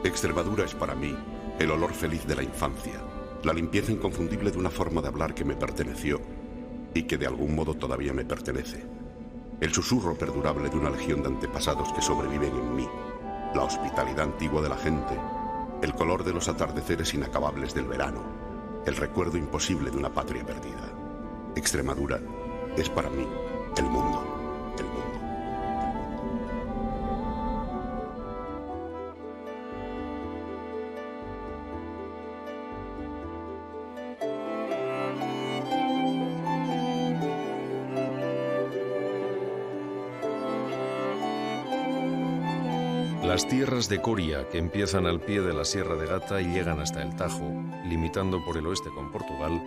Extremadura es para mí el olor feliz de la infancia, la limpieza inconfundible de una forma de hablar que me perteneció y que de algún modo todavía me pertenece. El susurro perdurable de una legión de antepasados que sobreviven en mí, la hospitalidad antigua de la gente, el color de los atardeceres inacabables del verano, el recuerdo imposible de una patria perdida. Extremadura es para mí el mundo, el mundo. Las tierras de Coria, que empiezan al pie de la Sierra de Gata y llegan hasta el Tajo, limitando por el oeste con Portugal,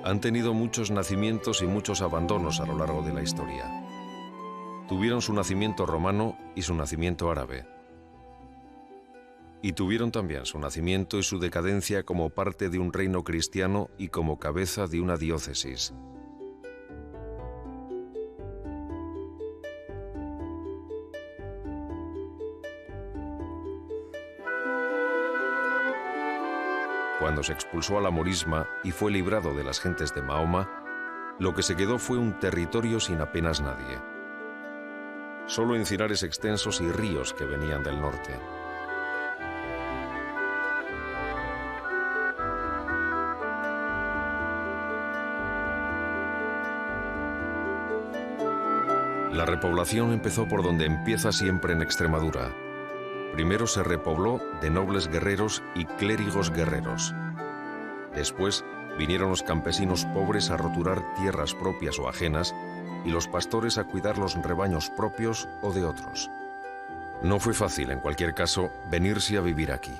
han tenido muchos nacimientos y muchos abandonos a lo largo de la historia. Tuvieron su nacimiento romano y su nacimiento árabe. Y tuvieron también su nacimiento y su decadencia como parte de un reino cristiano y como cabeza de una diócesis. Cuando se expulsó a la morisma y fue librado de las gentes de Mahoma, lo que se quedó fue un territorio sin apenas nadie. Solo encinares extensos y ríos que venían del norte. La repoblación empezó por donde empieza siempre en Extremadura. Primero se repobló de nobles guerreros y clérigos guerreros. Después vinieron los campesinos pobres a roturar tierras propias o ajenas y los pastores a cuidar los rebaños propios o de otros. No fue fácil, en cualquier caso, venirse a vivir aquí.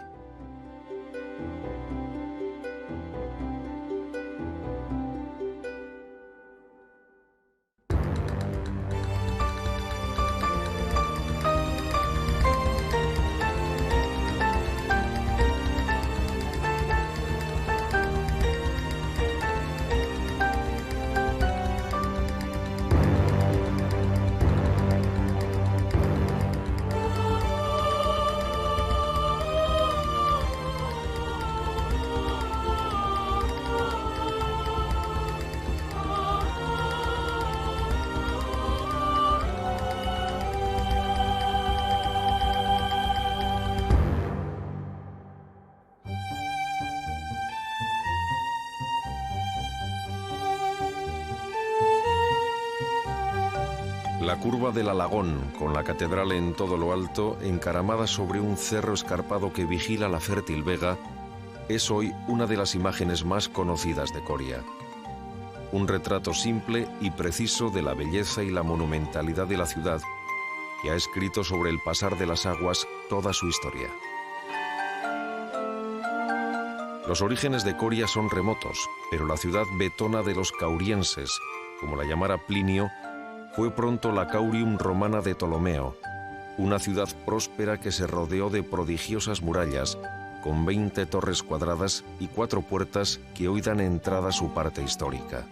La curva del Alagón, con la catedral en todo lo alto, encaramada sobre un cerro escarpado que vigila la fértil vega, es hoy una de las imágenes más conocidas de Coria. Un retrato simple y preciso de la belleza y la monumentalidad de la ciudad, que ha escrito sobre el pasar de las aguas toda su historia. Los orígenes de Coria son remotos, pero la ciudad vetona de los caurienses, como la llamara Plinio, fue pronto la Caurium romana de Ptolomeo, una ciudad próspera que se rodeó de prodigiosas murallas, con 20 torres cuadradas y 4 puertas que hoy dan entrada a su parte histórica.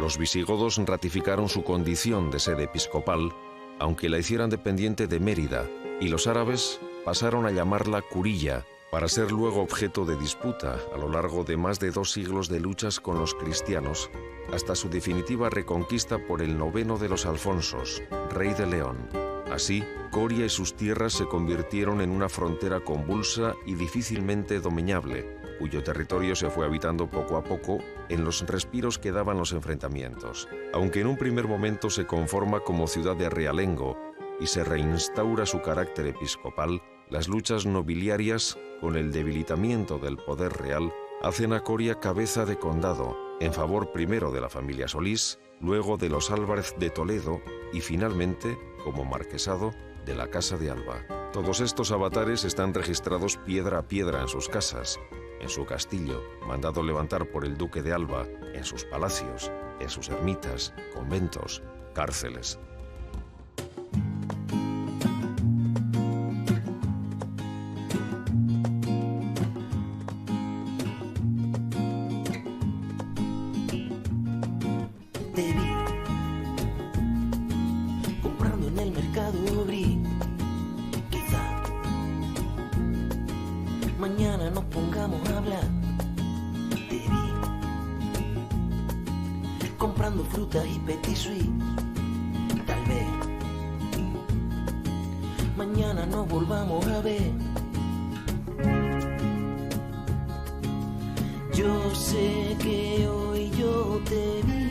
Los visigodos ratificaron su condición de sede episcopal, aunque la hicieran dependiente de Mérida, y los árabes pasaron a llamarla Curilla, para ser luego objeto de disputa a lo largo de más de 2 siglos de luchas con los cristianos, hasta su definitiva reconquista por el 9º de los Alfonsos, rey de León. Así, Coria y sus tierras se convirtieron en una frontera convulsa y difícilmente domeñable, cuyo territorio se fue habitando poco a poco en los respiros que daban los enfrentamientos. Aunque en un primer momento se conforma como ciudad de realengo, y se reinstaura su carácter episcopal, las luchas nobiliarias, con el debilitamiento del poder real, hacen a Coria cabeza de condado, en favor primero de la familia Solís, luego de los Álvarez de Toledo y finalmente, como marquesado, de la Casa de Alba. Todos estos avatares están registrados piedra a piedra en sus casas, en su castillo, mandado levantar por el duque de Alba, en sus palacios, en sus ermitas, conventos, cárceles. Te vi comprando en el mercado gris. Quizá mañana nos pongamos a hablar. Te vi comprando frutas y petit suisse. Tal vez mañana nos volvamos a ver. Yo sé que hoy yo te vi.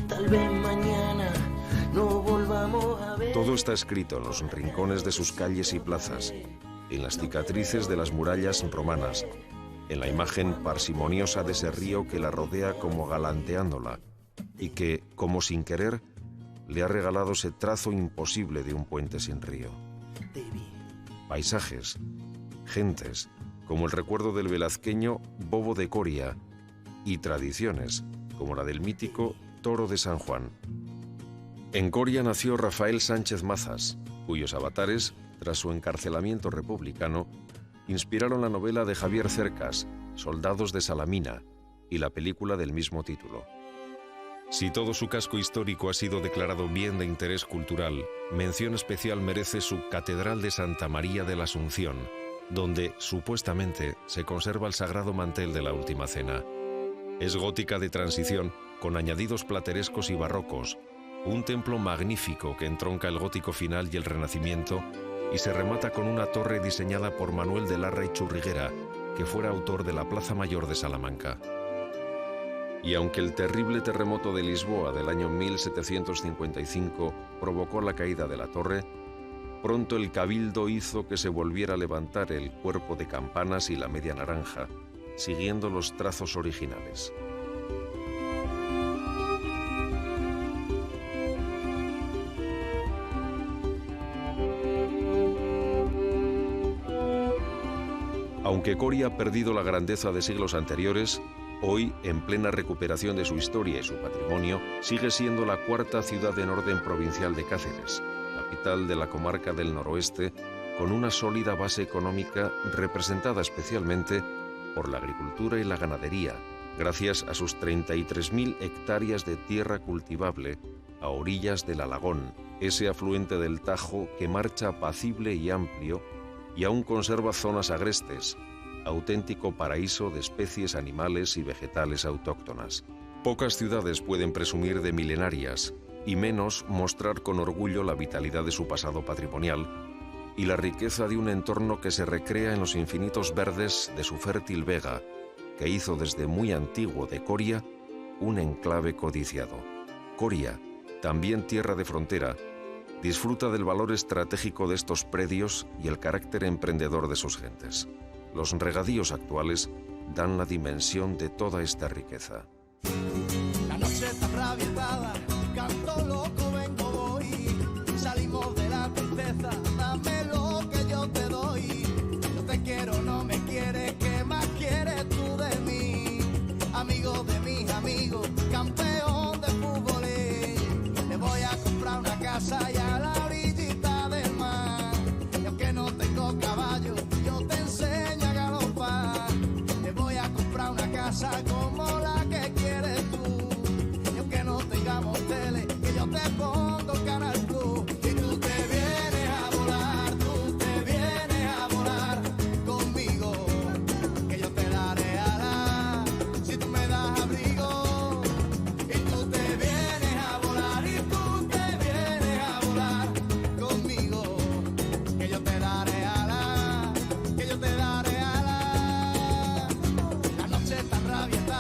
Tal vez mañana no volvamos a ver. Todo está escrito en los rincones de sus calles y plazas, en las cicatrices de las murallas romanas, en la imagen parsimoniosa de ese río que la rodea como galanteándola y que, como sin querer, le ha regalado ese trazo imposible de un puente sin río. Paisajes, gentes, como el recuerdo del velazqueño Bobo de Coria, y tradiciones, como la del mítico Toro de San Juan. En Coria nació Rafael Sánchez Mazas, cuyos avatares, tras su encarcelamiento republicano, inspiraron la novela de Javier Cercas, Soldados de Salamina, y la película del mismo título. Si todo su casco histórico ha sido declarado bien de interés cultural, mención especial merece su Catedral de Santa María de la Asunción, donde, supuestamente, se conserva el sagrado mantel de la Última Cena. Es gótica de transición, con añadidos platerescos y barrocos, un templo magnífico que entronca el gótico final y el Renacimiento, y se remata con una torre diseñada por Manuel de Larra y Churriguera, que fuera autor de la Plaza Mayor de Salamanca. Y aunque el terrible terremoto de Lisboa del año 1755 provocó la caída de la torre, pronto el cabildo hizo que se volviera a levantar el cuerpo de campanas y la media naranja, siguiendo los trazos originales. Aunque Coria ha perdido la grandeza de siglos anteriores, hoy, en plena recuperación de su historia y su patrimonio, sigue siendo la cuarta ciudad en orden provincial de Cáceres, capital de la comarca del noroeste, con una sólida base económica representada especialmente por la agricultura y la ganadería, gracias a sus 33.000 hectáreas de tierra cultivable a orillas del Alagón, ese afluente del Tajo que marcha apacible y amplio y aún conserva zonas agrestes, auténtico paraíso de especies animales y vegetales autóctonas. Pocas ciudades pueden presumir de milenarias, y menos mostrar con orgullo la vitalidad de su pasado patrimonial y la riqueza de un entorno que se recrea en los infinitos verdes de su fértil vega, que hizo desde muy antiguo de Coria un enclave codiciado. Coria, también tierra de frontera, disfruta del valor estratégico de estos predios y el carácter emprendedor de sus gentes. Los regadíos actuales dan la dimensión de toda esta riqueza. La noche está rabietada, canto loco, vengo, voy. Salimos de la tristeza, dame lo que yo te doy. Yo te quiero, no me quieres, ¿qué más quieres tú de mí? Amigo de mis amigos, campeón de fútbol. Le voy a comprar una casa y a la orillita del mar. Y aunque no tengo caballo, yo te enseño a galopar. Te voy a comprar una casa como la que quieres tú. Y aunque no tengamos tele, que yo te pongo Canal Plus. Y tú te vienes a volar, tú te vienes a volar conmigo. Que yo te daré alas si tú me das abrigo. Y tú te vienes a volar, y tú te vienes a volar conmigo. Que yo te daré alas, que yo te daré alas. La noche está rabietada.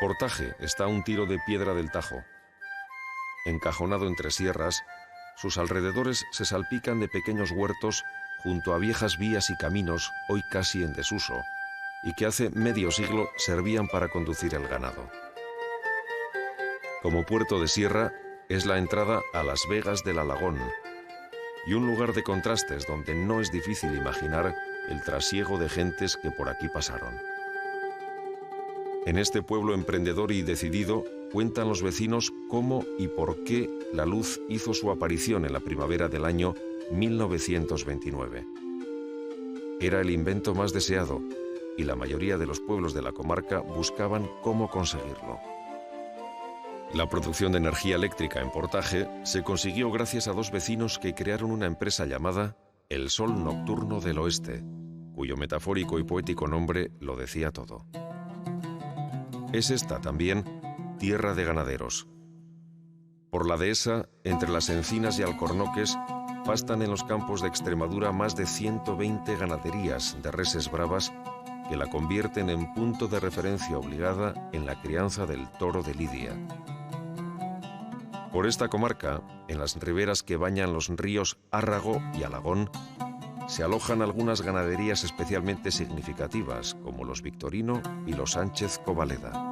Portaje está a un tiro de Piedra del Tajo. Encajonado entre sierras, sus alrededores se salpican de pequeños huertos junto a viejas vías y caminos hoy casi en desuso, y que hace medio siglo servían para conducir el ganado. Como puerto de sierra, es la entrada a Las Vegas del Alagón, y un lugar de contrastes donde no es difícil imaginar el trasiego de gentes que por aquí pasaron. En este pueblo emprendedor y decidido, cuentan los vecinos cómo y por qué la luz hizo su aparición en la primavera del año 1929. Era el invento más deseado y la mayoría de los pueblos de la comarca buscaban cómo conseguirlo. La producción de energía eléctrica en Portaje se consiguió gracias a dos vecinos que crearon una empresa llamada El Sol Nocturno del Oeste, cuyo metafórico y poético nombre lo decía todo. Es esta también tierra de ganaderos. Por la dehesa, entre las encinas y alcornoques, pastan en los campos de Extremadura más de 120 ganaderías de reses bravas que la convierten en punto de referencia obligada en la crianza del toro de lidia. Por esta comarca, en las riberas que bañan los ríos Árrago y Alagón, se alojan algunas ganaderías especialmente significativas, como los Victorino y los Sánchez Covaleda.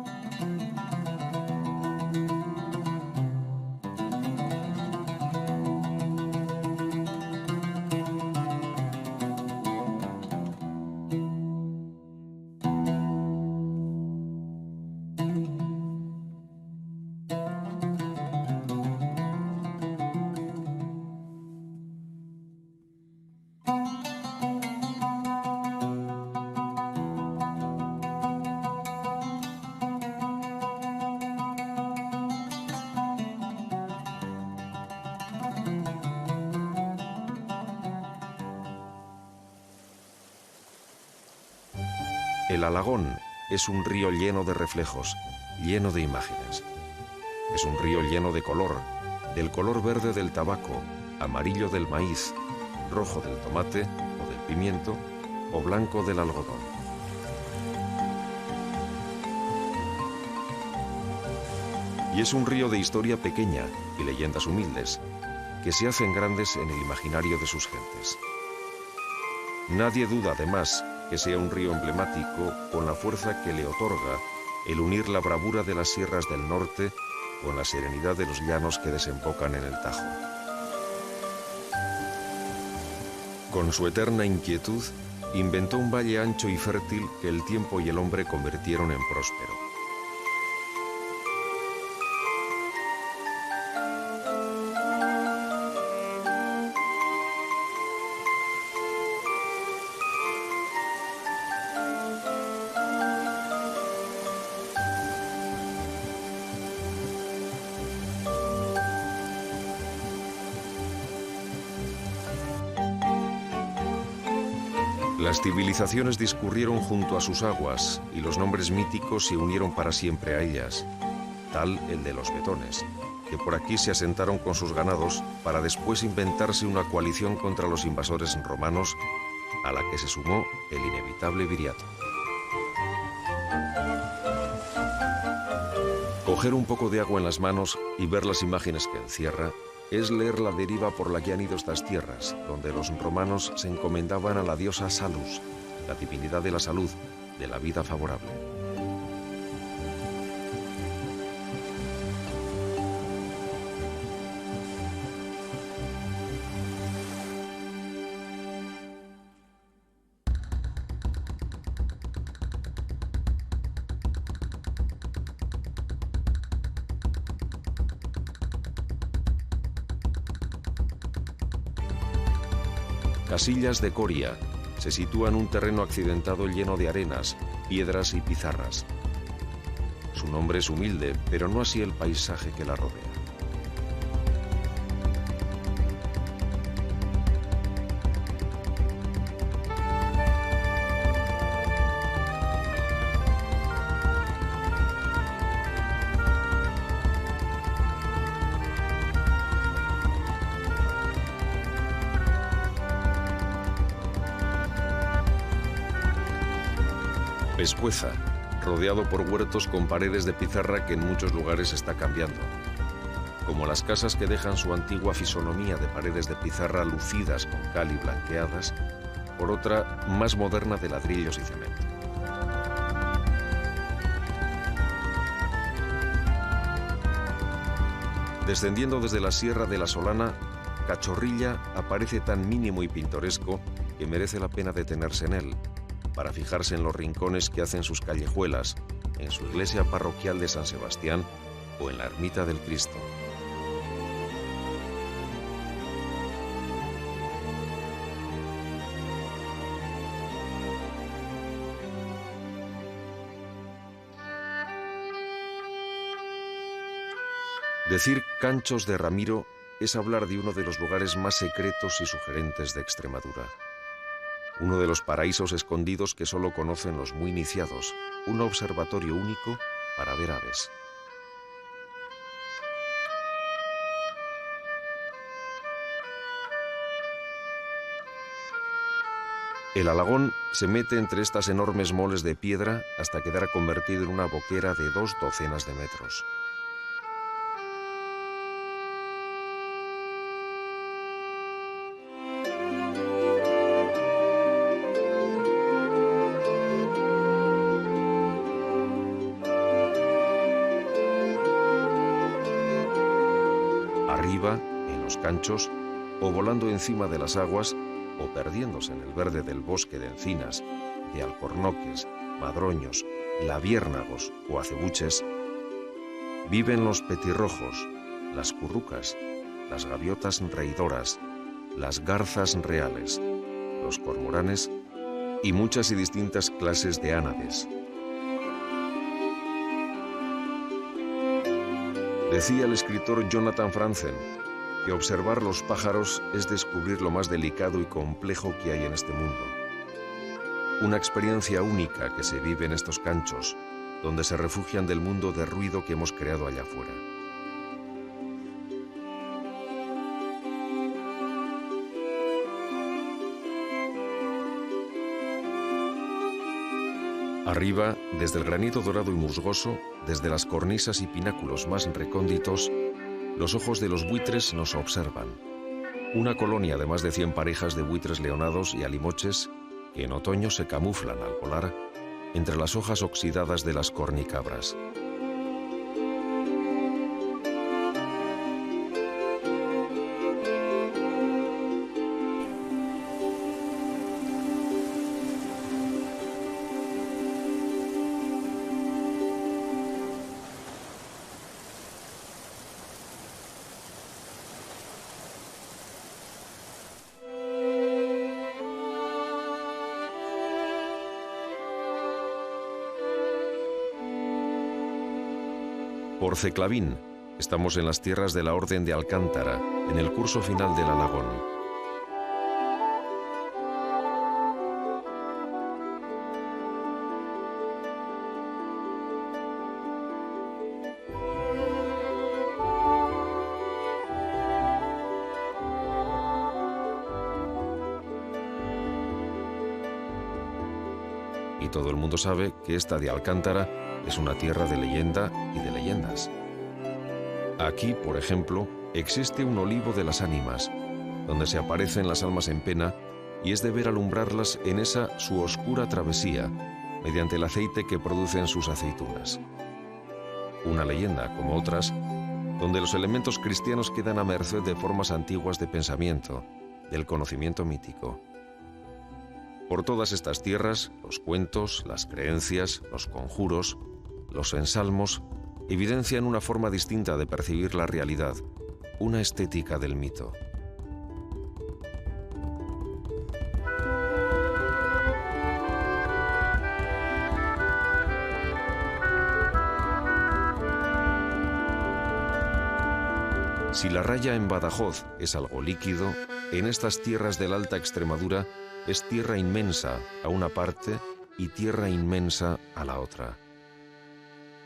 El Alagón es un río lleno de reflejos, lleno de imágenes. Es un río lleno de color, del color verde del tabaco, amarillo del maíz, rojo del tomate o del pimiento o blanco del algodón. Y es un río de historia pequeña y leyendas humildes, que se hacen grandes en el imaginario de sus gentes. Nadie duda, además, que sea un río emblemático con la fuerza que le otorga el unir la bravura de las sierras del norte con la serenidad de los llanos que desembocan en el Tajo. Con su eterna inquietud, inventó un valle ancho y fértil que el tiempo y el hombre convirtieron en próspero. Las civilizaciones discurrieron junto a sus aguas y los nombres míticos se unieron para siempre a ellas, tal el de los betones, que por aquí se asentaron con sus ganados para después inventarse una coalición contra los invasores romanos, a la que se sumó el inevitable Viriato. Coger un poco de agua en las manos y ver las imágenes que encierra es leer la deriva por la que han ido estas tierras, donde los romanos se encomendaban a la diosa Salus, la divinidad de la salud, de la vida favorable. Casillas de Coria se sitúa en un terreno accidentado lleno de arenas, piedras y pizarras. Su nombre es humilde, pero no así el paisaje que la rodea. Pescueza, rodeado por huertos con paredes de pizarra que en muchos lugares está cambiando. Como las casas que dejan su antigua fisonomía de paredes de pizarra lucidas con cal y blanqueadas, por otra más moderna de ladrillos y cemento. Descendiendo desde la Sierra de la Solana, Cachorrilla aparece tan mínimo y pintoresco que merece la pena detenerse en él, para fijarse en los rincones que hacen sus callejuelas, en su iglesia parroquial de San Sebastián o en la ermita del Cristo. Decir Canchos de Ramiro es hablar de uno de los lugares más secretos y sugerentes de Extremadura. Uno de los paraísos escondidos que solo conocen los muy iniciados, un observatorio único para ver aves. El Alagón se mete entre estas enormes moles de piedra hasta quedar convertido en una boquera de 2 docenas de metros. Arriba, en los canchos, o volando encima de las aguas, o perdiéndose en el verde del bosque de encinas, de alcornoques, madroños, labiérnagos o acebuches, viven los petirrojos, las currucas, las gaviotas reidoras, las garzas reales, los cormoranes y muchas y distintas clases de ánades. Decía el escritor Jonathan Franzen que observar los pájaros es descubrir lo más delicado y complejo que hay en este mundo. Una experiencia única que se vive en estos canchos, donde se refugian del mundo de ruido que hemos creado allá afuera. Arriba, desde el granito dorado y musgoso, desde las cornisas y pináculos más recónditos, los ojos de los buitres nos observan. Una colonia de más de 100 parejas de buitres leonados y alimoches que en otoño se camuflan al volar entre las hojas oxidadas de las cornicabras. Por Ceclavín, estamos en las tierras de la Orden de Alcántara, en el curso final del Alagón. Y todo el mundo sabe que esta de Alcántara es una tierra de leyenda y de leyendas. Aquí, por ejemplo, existe un olivo de las ánimas, donde se aparecen las almas en pena y es de ver alumbrarlas en esa su oscura travesía, mediante el aceite que producen sus aceitunas. Una leyenda, como otras, donde los elementos cristianos quedan a merced de formas antiguas de pensamiento, del conocimiento mítico. Por todas estas tierras, los cuentos, las creencias, los conjuros, los ensalmos, evidencian una forma distinta de percibir la realidad, una estética del mito. Si la raya en Badajoz es algo líquido, en estas tierras de la Alta Extremadura es tierra inmensa a una parte y tierra inmensa a la otra.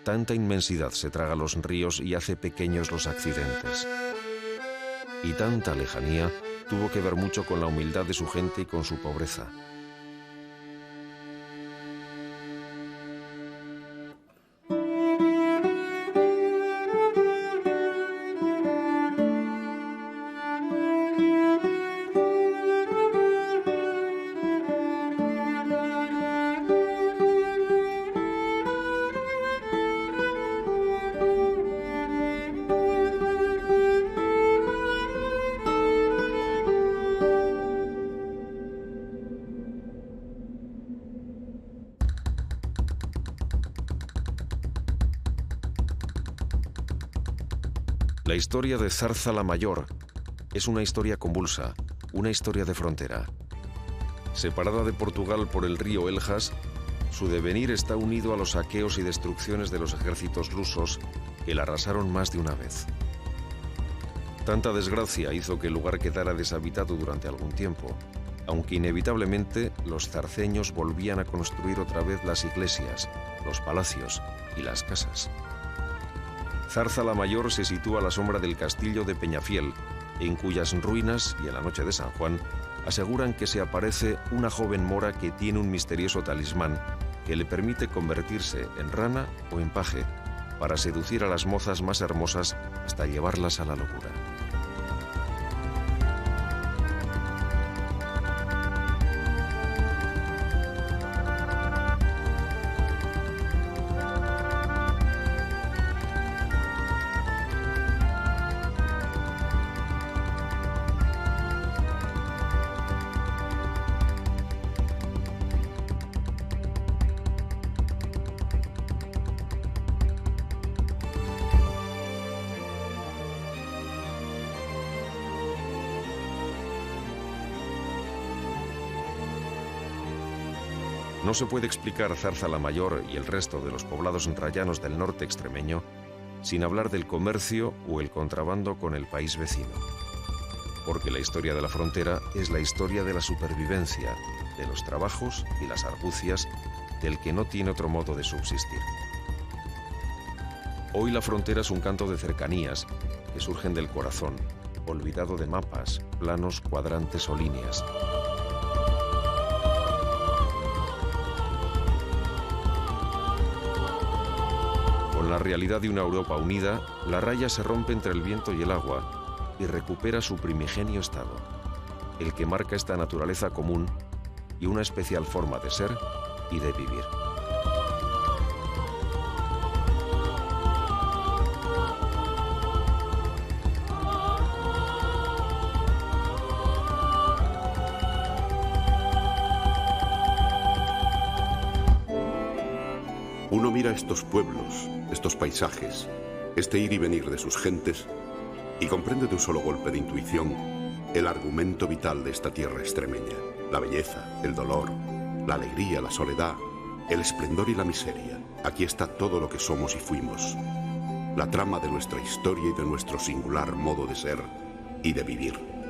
Tanta inmensidad se traga los ríos y hace pequeños los accidentes. Y tanta lejanía tuvo que ver mucho con la humildad de su gente y con su pobreza. La historia de Zarza-la-Mayor es una historia convulsa, una historia de frontera. Separada de Portugal por el río Eljas, su devenir está unido a los saqueos y destrucciones de los ejércitos lusos que la arrasaron más de una vez. Tanta desgracia hizo que el lugar quedara deshabitado durante algún tiempo, aunque inevitablemente los zarceños volvían a construir otra vez las iglesias, los palacios y las casas. Zarza-la-Mayor se sitúa a la sombra del castillo de Peñafiel, en cuyas ruinas, y en la noche de San Juan, aseguran que se aparece una joven mora que tiene un misterioso talismán que le permite convertirse en rana o en paje para seducir a las mozas más hermosas hasta llevarlas a la locura. No se puede explicar Zarza-la-Mayor y el resto de los poblados rayanos del norte extremeño sin hablar del comercio o el contrabando con el país vecino. Porque la historia de la frontera es la historia de la supervivencia, de los trabajos y las argucias del que no tiene otro modo de subsistir. Hoy la frontera es un canto de cercanías que surgen del corazón, olvidado de mapas, planos, cuadrantes o líneas. Con la realidad de una Europa unida, la raya se rompe entre el viento y el agua y recupera su primigenio estado, el que marca esta naturaleza común y una especial forma de ser y de vivir. Uno mira estos pueblos, estos paisajes, este ir y venir de sus gentes y comprende de un solo golpe de intuición el argumento vital de esta tierra extremeña. La belleza, el dolor, la alegría, la soledad, el esplendor y la miseria. Aquí está todo lo que somos y fuimos. La trama de nuestra historia y de nuestro singular modo de ser y de vivir.